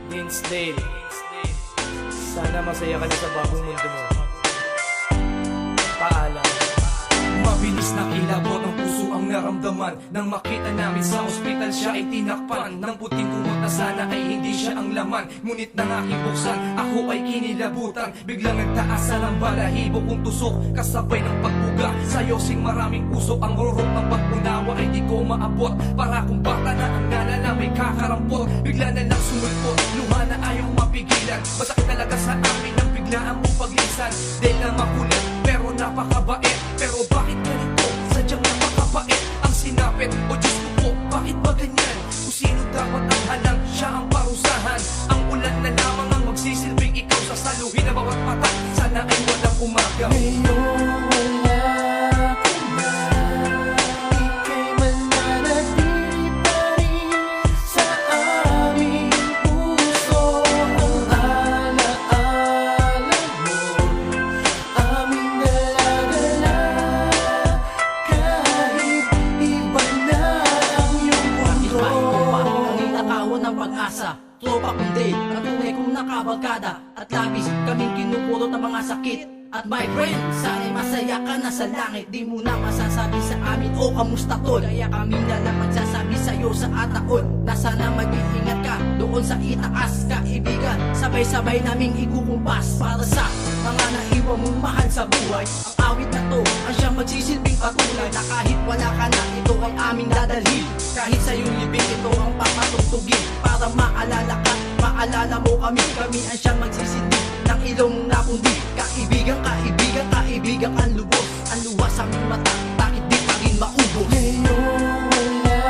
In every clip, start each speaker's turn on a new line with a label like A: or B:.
A: Dinsdale, sana masaya ka na sa bagong mundo mo. Paalam.
B: Mabilis na kilabot ang puso ang naramdaman nang makita namin sa ospital siya ay tinakpan ng puting kumot na sana ay hindi siya ang laman. Ngunit nang aking buksan, ako ay kinilabutan. Biglang nagtaasan ang balahibo kong tusok kasabay ng pagbuga. Sayosing maraming puso ang rurok ng pagpunawa ay di ko maabot. Para kung bata na ang nalala may kakarampot. Bigla na lang sumulpot, luha na ayaw mapigilan. Masakit talaga sa amin ang biglaan mong paglisan. Dahil na makulit pero napakabait. Pero bakit ganito? Sadyang napakabait ang sinapit. O Diyos ko po, bakit ba ganyan? Kung sino dapat ang halang, siya ang parusahan. Ang ulan na lamang ang magsisilbing ikaw. Sasaluhin na bawat mata, sana ay walang umagaw.
C: Ngayon wala ka na, ika'y mananatili pa rin sa aming puso. Ang alaala mo'y aming dala-dala, kahit iba na ang iyong mundo.
D: Ang inakawan ng pag-asa, tropa kong date, katunay kong nakabarkada. At labis kaming kinupuro ng mga sakit. At my friend, sana'y masaya ka na sa langit. Di mo na masasabi sa amin, oh kamusta tol? Kaya kami na lang magsasabi sa'yo sa ataon na sana mag-iingat ka doon sa itaas. Kaibigan, sabay-sabay naming ikukumpas para sa mga naiwan mong mahal sa buhay. Ang awit na to, ang siyang magsisilbing patunay na kahit wala ka na, ito ay aming dadalhin. Kahit sa iyong libing, ito ang papatugtugin para maalala ka, maalala mo kami. Kami ang siyang magsisilbing ng ilong mong napundi. Kaibigan, kaibigan, kaibigan ang lubos. Ang luwas sa aming mata, bakit di pa rin maubos?
C: Ngayon wala ka na,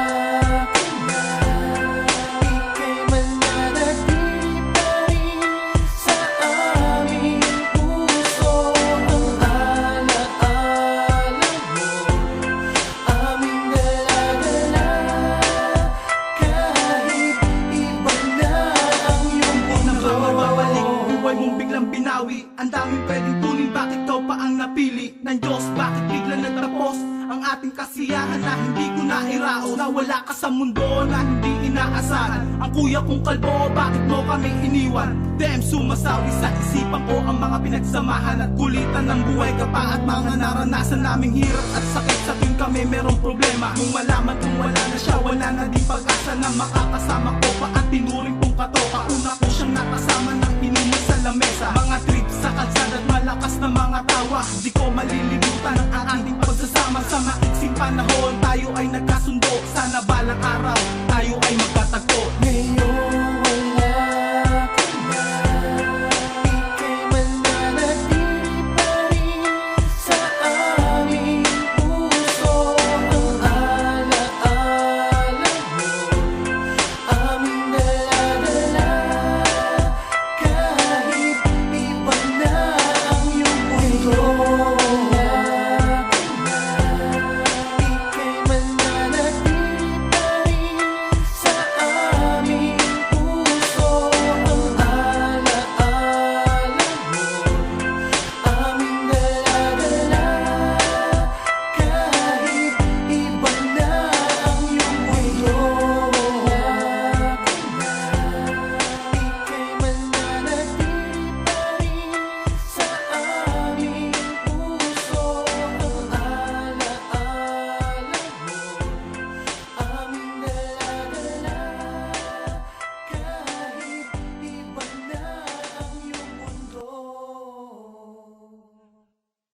C: ika'y mananatili pa rin sa aming puso. Ang alaala mo'y aming dala-dala, kahit iba na ang iyong mundo.
B: Nakababalik, buhay mong biglang binawi. Ang daming pwedeng tunin, bakit ikaw pa ang napili ng Diyos? Bakit biglang nagtapos ang ating kasiyahan na hindi ko nairaos? Nawala ka sa mundo na hindi inaasahan. Ang kuya kong kalbo, bakit mo kami iniwan? Damn, sumasawi sa isipan ko ang mga pinagsamahan at kulitan ng buhay ka pa at mga naranasan naming hirap at sakit sa tuwing kami merong problema. Nung malaman kung wala na siya, wala na di pag-asa na makakasama ko pa ang tinuring kong katoka. Una ko siyang nakasama ng inuman sa lamesa, mga trips sa kalsada at malakas na mga tawa. Di ko malilimutan